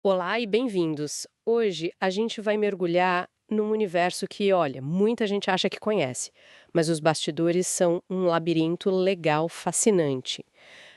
Olá e bem-vindos. Hoje a gente vai mergulhar num universo que, olha, muita gente acha que conhece, mas os bastidores são um labirinto legal fascinante.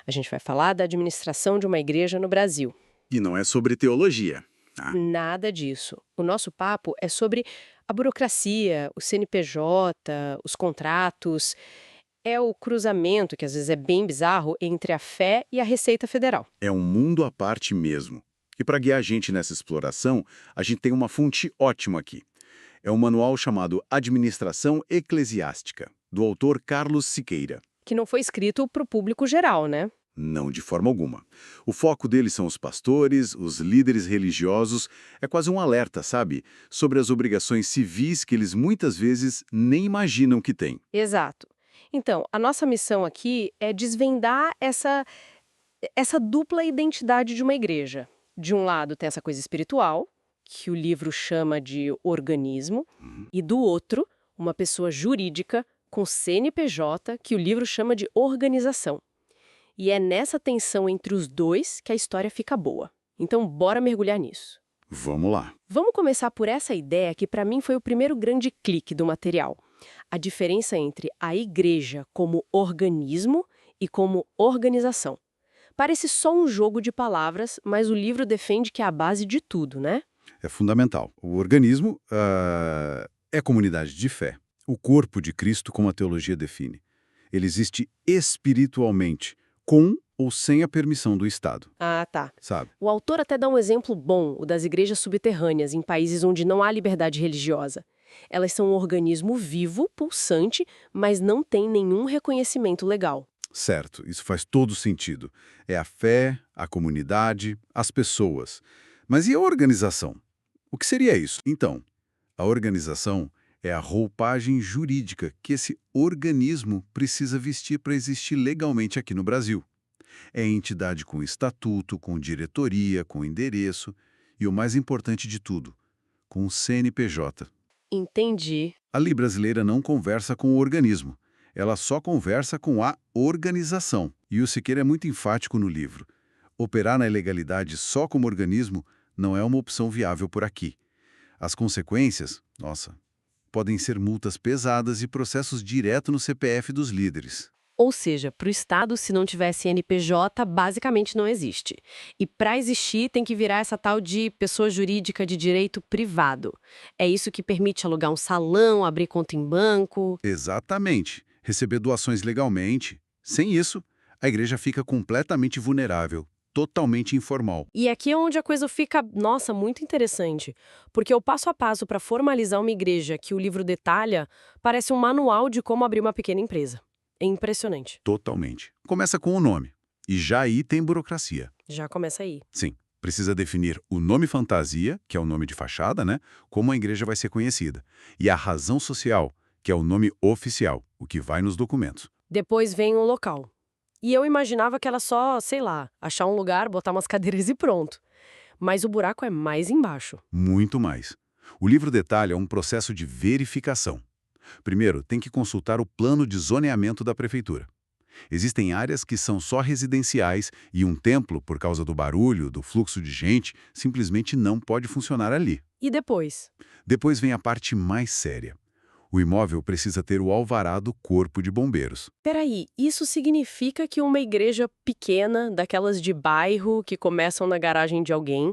A gente vai falar da administração de uma igreja no Brasil. E não é sobre teologia. Tá? Nada disso. O nosso papo é sobre a burocracia, o CNPJ, os contratos. É o cruzamento, que às vezes é bem bizarro, entre a fé e a Receita Federal. É um mundo à parte mesmo. E para guiar a gente nessa exploração, a gente tem uma fonte ótima aqui. É um manual chamado Administração Eclesiástica, do autor Carlos Siqueira. Que não foi escrito para o público geral, né? Não de forma alguma. O foco dele são os pastores, os líderes religiosos, é quase um alerta, sabe? Sobre as obrigações civis que eles muitas vezes nem imaginam que têm. Exato. Então, a nossa missão aqui é desvendar essa dupla identidade de uma igreja. De um lado tem essa coisa espiritual, que o livro chama de organismo, e do outro, uma pessoa jurídica com CNPJ, que o livro chama de organização. E é nessa tensão entre os dois que a história fica boa. Então, bora mergulhar nisso. Vamos lá. Vamos começar por essa ideia que para mim foi o primeiro grande clique do material. A diferença entre a igreja como organismo e como organização. Parece só um jogo de palavras, mas o livro defende que é a base de tudo, né? É fundamental. O organismo é comunidade de fé. O corpo de Cristo, como a teologia define. Ele existe espiritualmente, com ou sem a permissão do Estado, Ah, tá. sabe? O autor até dá um exemplo bom, o das igrejas subterrâneas, em países onde não há liberdade religiosa. Elas são um organismo vivo, pulsante, mas não tem nenhum reconhecimento legal. Certo, isso faz todo sentido. É a fé, a comunidade, as pessoas. Mas e a organização? O que seria isso? Então, a organização é a roupagem jurídica que esse organismo precisa vestir para existir legalmente aqui no Brasil. É entidade com estatuto, com diretoria, com endereço e, o mais importante de tudo, com CNPJ. Entendi. A lei brasileira não conversa com o organismo, ela só conversa com a organização. E o Siqueira é muito enfático no livro. Operar na ilegalidade só como organismo não é uma opção viável por aqui. As consequências, nossa, podem ser multas pesadas e processos direto no CPF dos líderes. Ou seja, para o Estado, se não tiver CNPJ, basicamente não existe. E para existir, tem que virar essa tal de pessoa jurídica de direito privado. É isso que permite alugar um salão, abrir conta em banco. Exatamente. Receber doações legalmente. Sem isso, a igreja fica completamente vulnerável, totalmente informal. E aqui é onde a coisa fica, nossa, muito interessante. Porque o passo a passo para formalizar uma igreja que o livro detalha parece um manual de como abrir uma pequena empresa. É impressionante. Totalmente. Começa com o nome. E já aí tem burocracia. Já começa aí. Sim, precisa definir o nome fantasia, que é o nome de fachada, né? Como a igreja vai ser conhecida. E a razão social, que é o nome oficial, o que vai nos documentos. Depois vem o local. E eu imaginava que era só, sei lá, achar um lugar, botar umas cadeiras e pronto. Mas o buraco é mais embaixo. Muito mais. O livro detalha um processo de verificação. Primeiro, tem que consultar o plano de zoneamento da prefeitura. Existem áreas que são só residenciais e um templo, por causa do barulho, do fluxo de gente, simplesmente não pode funcionar ali. E depois? Depois vem a parte mais séria. O imóvel precisa ter o alvará do Corpo de Bombeiros. Peraí, isso significa que uma igreja pequena, daquelas de bairro que começam na garagem de alguém,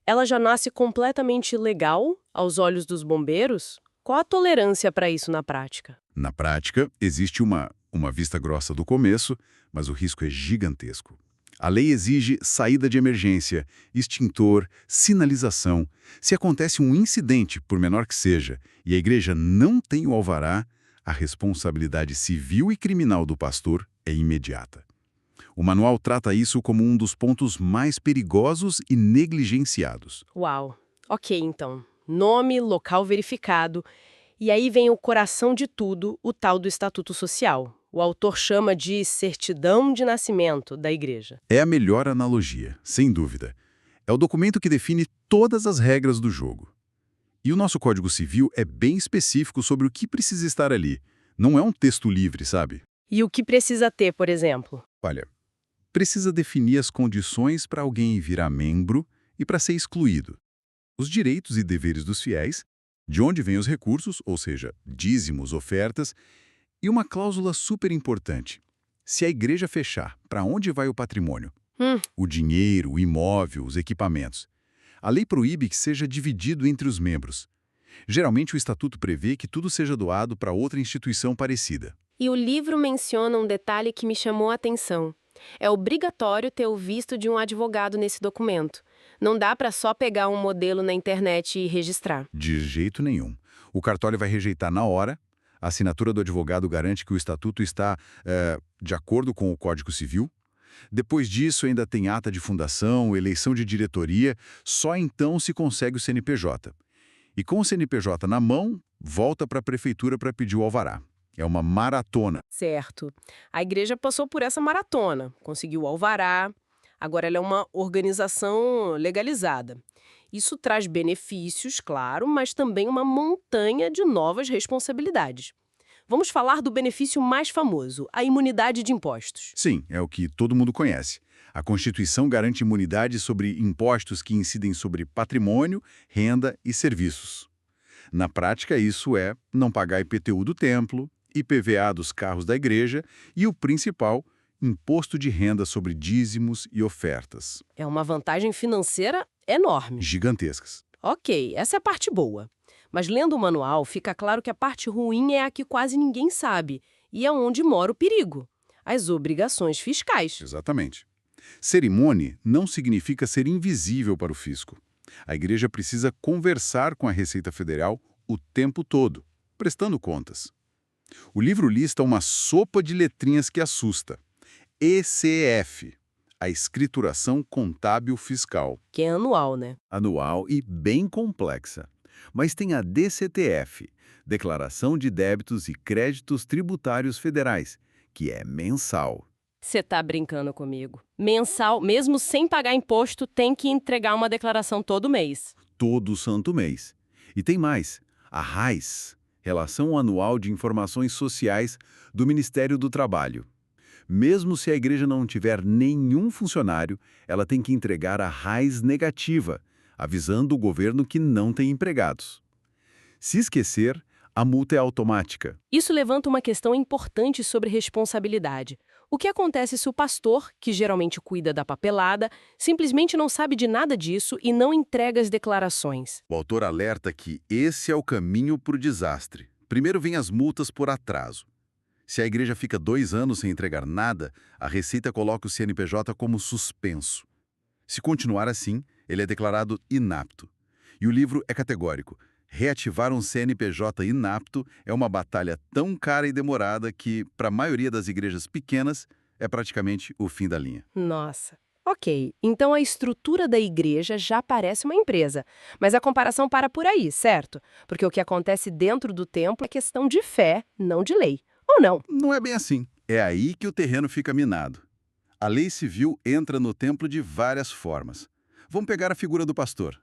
ela já nasce completamente legal aos olhos dos bombeiros? Qual a tolerância para isso na prática? Na prática, existe uma vista grossa do começo, mas o risco é gigantesco. A lei exige saída de emergência, extintor, sinalização. Se acontece um incidente, por menor que seja, e a igreja não tem o alvará, a responsabilidade civil e criminal do pastor é imediata. O manual trata isso como um dos pontos mais perigosos e negligenciados. Uau. Ok, então. Nome, local verificado. E aí vem o coração de tudo, o tal do Estatuto Social. O autor chama de certidão de nascimento da igreja. É a melhor analogia, sem dúvida. É o documento que define todas as regras do jogo. E o nosso Código Civil é bem específico sobre o que precisa estar ali. Não é um texto livre, sabe? E o que precisa ter, por exemplo? Olha, precisa definir as condições para alguém virar membro e para ser excluído. Os direitos e deveres dos fiéis, de onde vêm os recursos, ou seja, dízimos, ofertas, e uma cláusula super importante. Se a igreja fechar, para onde vai o patrimônio? Hum, O dinheiro, o imóvel, os equipamentos. A lei proíbe que seja dividido entre os membros. Geralmente, o estatuto prevê que tudo seja doado para outra instituição parecida. E o livro menciona um detalhe que me chamou a atenção. É obrigatório ter o visto de um advogado nesse documento. Não dá para só pegar um modelo na internet e registrar. De jeito nenhum. O cartório vai rejeitar na hora. A assinatura do advogado garante que o estatuto está de acordo com o Código Civil. Depois disso, ainda tem ata de fundação, eleição de diretoria, só então se consegue o CNPJ. E com o CNPJ na mão, volta para a prefeitura para pedir o alvará. É uma maratona. certo. A igreja passou por essa maratona, conseguiu o alvará, agora ela é uma organização legalizada. Isso traz benefícios, claro, mas também uma montanha de novas responsabilidades. Vamos falar do benefício mais famoso, a imunidade de impostos. Sim, é o que todo mundo conhece. A Constituição garante imunidade sobre impostos que incidem sobre patrimônio, renda e serviços. Na prática, isso é não pagar IPTU do templo, IPVA dos carros da igreja e o principal, imposto de renda sobre dízimos e ofertas. É uma vantagem financeira enorme. Gigantescas. Ok, essa é a parte boa. Mas lendo o manual, fica claro que a parte ruim é a que quase ninguém sabe, e é onde mora o perigo: as obrigações fiscais. Exatamente. Ser imune não significa ser invisível para o fisco. A igreja precisa conversar com a Receita Federal o tempo todo, prestando contas. O livro lista uma sopa de letrinhas que assusta. ECF, a Escrituração Contábil Fiscal. Que é anual, né? Anual e bem complexa. Mas tem a DCTF, Declaração de Débitos e Créditos Tributários Federais, que é mensal. Você tá brincando comigo. Mensal, mesmo sem pagar imposto, tem que entregar uma declaração todo mês. Todo santo mês. E tem mais, a RAIS, Relação Anual de Informações Sociais do Ministério do Trabalho. Mesmo se a igreja não tiver nenhum funcionário, ela tem que entregar a RAIS negativa, avisando o governo que não tem empregados. Se esquecer, a multa é automática. Isso levanta uma questão importante sobre responsabilidade. O que acontece se o pastor, que geralmente cuida da papelada, simplesmente não sabe de nada disso e não entrega as declarações? O autor alerta que esse é o caminho para o desastre. Primeiro vem as multas por atraso. Se a igreja fica 2 anos sem entregar nada, a Receita coloca o CNPJ como suspenso. Se continuar assim, ele é declarado inapto. E o livro é categórico. Reativar um CNPJ inapto é uma batalha tão cara e demorada que, para a maioria das igrejas pequenas, é praticamente o fim da linha. Nossa. Ok, então a estrutura da igreja já parece uma empresa. Mas a comparação para por aí, certo? Porque o que acontece dentro do templo é questão de fé, não de lei. Ou não? Não é bem assim. É aí que o terreno fica minado. A lei civil entra no templo de várias formas. Vamos pegar a figura do pastor.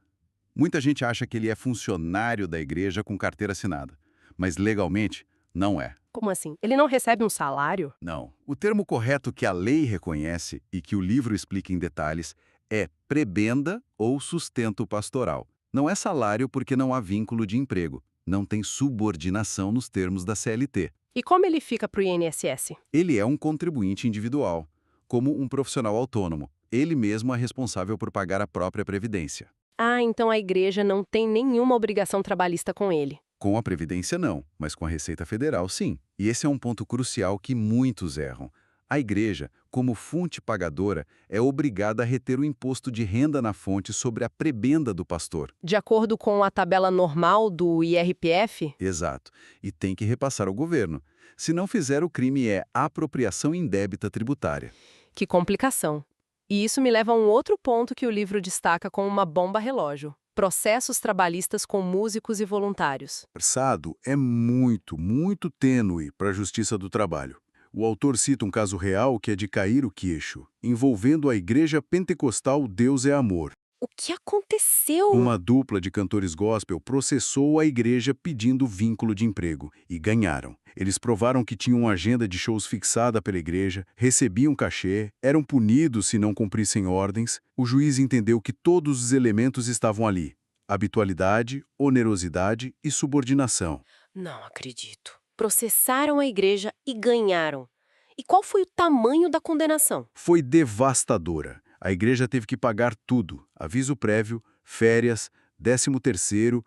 Muita gente acha que ele é funcionário da igreja com carteira assinada, mas legalmente não é. Como assim? Ele não recebe um salário? Não. O termo correto que a lei reconhece e que o livro explica em detalhes é prebenda ou sustento pastoral. Não é salário porque não há vínculo de emprego. Não tem subordinação nos termos da CLT. E como ele fica para o INSS? Ele é um contribuinte individual, como um profissional autônomo. Ele mesmo é responsável por pagar a própria previdência. Ah, então a igreja não tem nenhuma obrigação trabalhista com ele. Com a Previdência, não, mas com a Receita Federal, sim. E esse é um ponto crucial que muitos erram. A igreja, como fonte pagadora, é obrigada a reter o imposto de renda na fonte sobre a prebenda do pastor. De acordo com a tabela normal do IRPF? Exato. E tem que repassar ao governo. Se não fizer, o crime é apropriação indébita tributária. Que complicação. E isso me leva a um outro ponto que o livro destaca como uma bomba relógio: processos trabalhistas com músicos e voluntários. Versado é muito, muito tênue para a justiça do trabalho. O autor cita um caso real que é de cair o queixo, envolvendo a igreja pentecostal Deus é Amor. o que aconteceu? Uma dupla de cantores gospel processou a igreja pedindo vínculo de emprego e ganharam. Eles provaram que tinham uma agenda de shows fixada pela igreja, recebiam cachê, eram punidos se não cumprissem ordens. O juiz entendeu que todos os elementos estavam ali: habitualidade, onerosidade e subordinação. Não acredito. Processaram a igreja e ganharam. E qual foi o tamanho da condenação? Foi devastadora. A igreja teve que pagar tudo: aviso prévio, férias, 13º,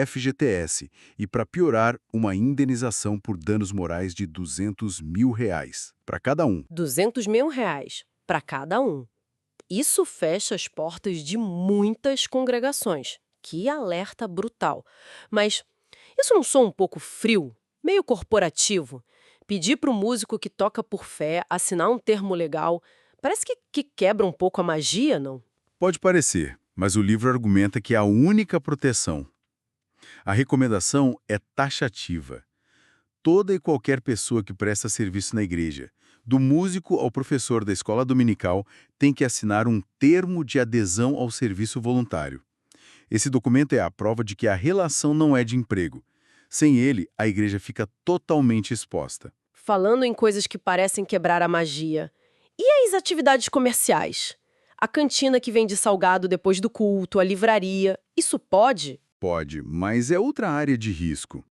FGTS e, para piorar, uma indenização por danos morais de R$ 200 mil para cada um. R$ 200 mil para cada um. Isso fecha as portas de muitas congregações. Que alerta brutal. Mas isso não soa um pouco frio? Meio corporativo? Pedir para o músico que toca por fé assinar um termo legal parece que quebra um pouco a magia, não? Pode parecer, mas o livro argumenta que é a única proteção. A recomendação é taxativa. Toda e qualquer pessoa que presta serviço na igreja, do músico ao professor da escola dominical, tem que assinar um termo de adesão ao serviço voluntário. Esse documento é a prova de que a relação não é de emprego. Sem ele, a igreja fica totalmente exposta. Falando em coisas que parecem quebrar a magia, e as atividades comerciais? A cantina que vende salgado depois do culto, a livraria, isso pode? Pode, mas é outra área de risco.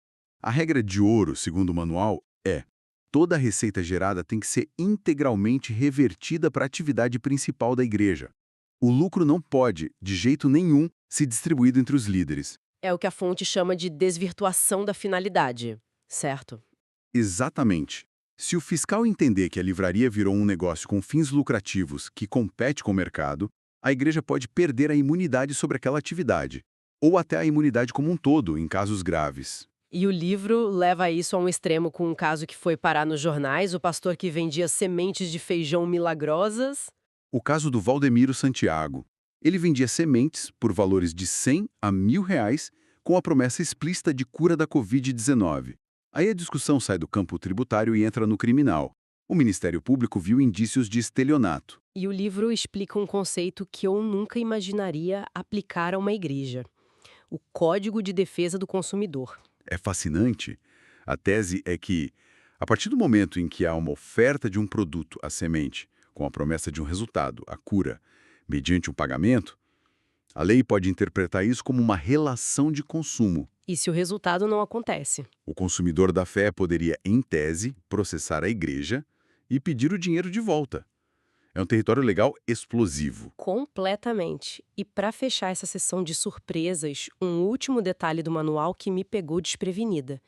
A regra de ouro, segundo o manual, é: toda a receita gerada tem que ser integralmente revertida para a atividade principal da igreja. O lucro não pode, de jeito nenhum, ser distribuído entre os líderes. É o que a fonte chama de desvirtuação da finalidade, certo? Exatamente. Se o fiscal entender que a livraria virou um negócio com fins lucrativos que compete com o mercado, a igreja pode perder a imunidade sobre aquela atividade, ou até a imunidade como um todo, em casos graves. E o livro leva isso a um extremo com um caso que foi parar nos jornais, o pastor que vendia sementes de feijão milagrosas. O caso do Valdemiro Santiago. Ele vendia sementes por valores de 100 a R$ 1.000 com a promessa explícita de cura da Covid-19. Aí a discussão sai do campo tributário e entra no criminal. O Ministério Público viu indícios de estelionato. E o livro explica um conceito que eu nunca imaginaria aplicar a uma igreja: o Código de Defesa do Consumidor. É fascinante. A tese é que, a partir do momento em que há uma oferta de um produto, a semente, com a promessa de um resultado, a cura, mediante um pagamento, a lei pode interpretar isso como uma relação de consumo. E se o resultado não acontece? O consumidor da fé poderia, em tese, processar a igreja e pedir o dinheiro de volta. É um território legal explosivo. Completamente. E para fechar essa sessão de surpresas, um último detalhe do manual que me pegou desprevenida: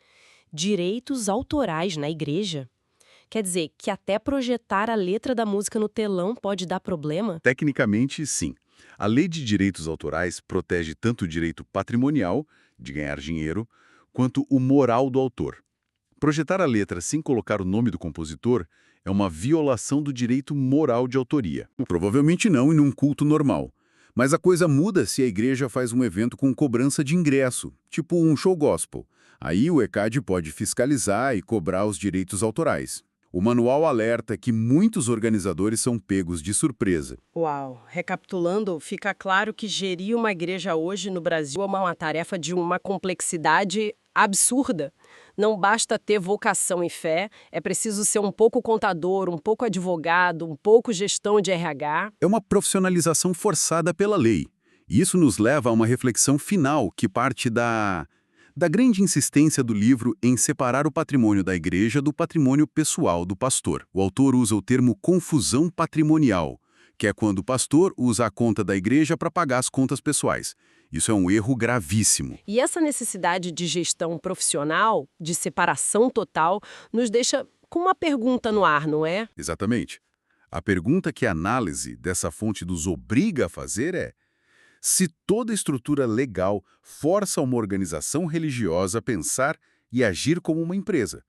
direitos autorais na igreja. Quer dizer, que até projetar a letra da música no telão pode dar problema? Tecnicamente, sim. A Lei de Direitos Autorais protege tanto o direito patrimonial, de ganhar dinheiro, quanto o moral do autor. Projetar a letra sem colocar o nome do compositor é uma violação do direito moral de autoria. Provavelmente não em um culto normal. Mas a coisa muda se a igreja faz um evento com cobrança de ingresso, tipo um show gospel. Aí o ECAD pode fiscalizar e cobrar os direitos autorais. O manual alerta que muitos organizadores são pegos de surpresa. Uau! Recapitulando, fica claro que gerir uma igreja hoje no Brasil é uma tarefa de uma complexidade absurda. Não basta ter vocação e fé, é preciso ser um pouco contador, um pouco advogado, um pouco gestão de RH. É uma profissionalização forçada pela lei. E isso nos leva a uma reflexão final que parte da grande insistência do livro em separar o patrimônio da igreja do patrimônio pessoal do pastor. O autor usa o termo confusão patrimonial, que é quando o pastor usa a conta da igreja para pagar as contas pessoais. Isso é um erro gravíssimo. E essa necessidade de gestão profissional, de separação total, nos deixa com uma pergunta no ar, não é? Exatamente. A pergunta que a análise dessa fonte nos obriga a fazer é: se toda estrutura legal força uma organização religiosa a pensar e agir como uma empresa,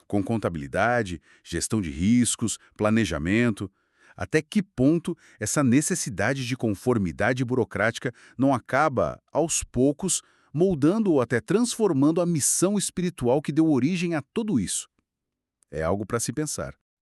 com contabilidade, gestão de riscos, planejamento, até que ponto essa necessidade de conformidade burocrática não acaba, aos poucos, moldando ou até transformando a missão espiritual que deu origem a tudo isso? É algo para se pensar.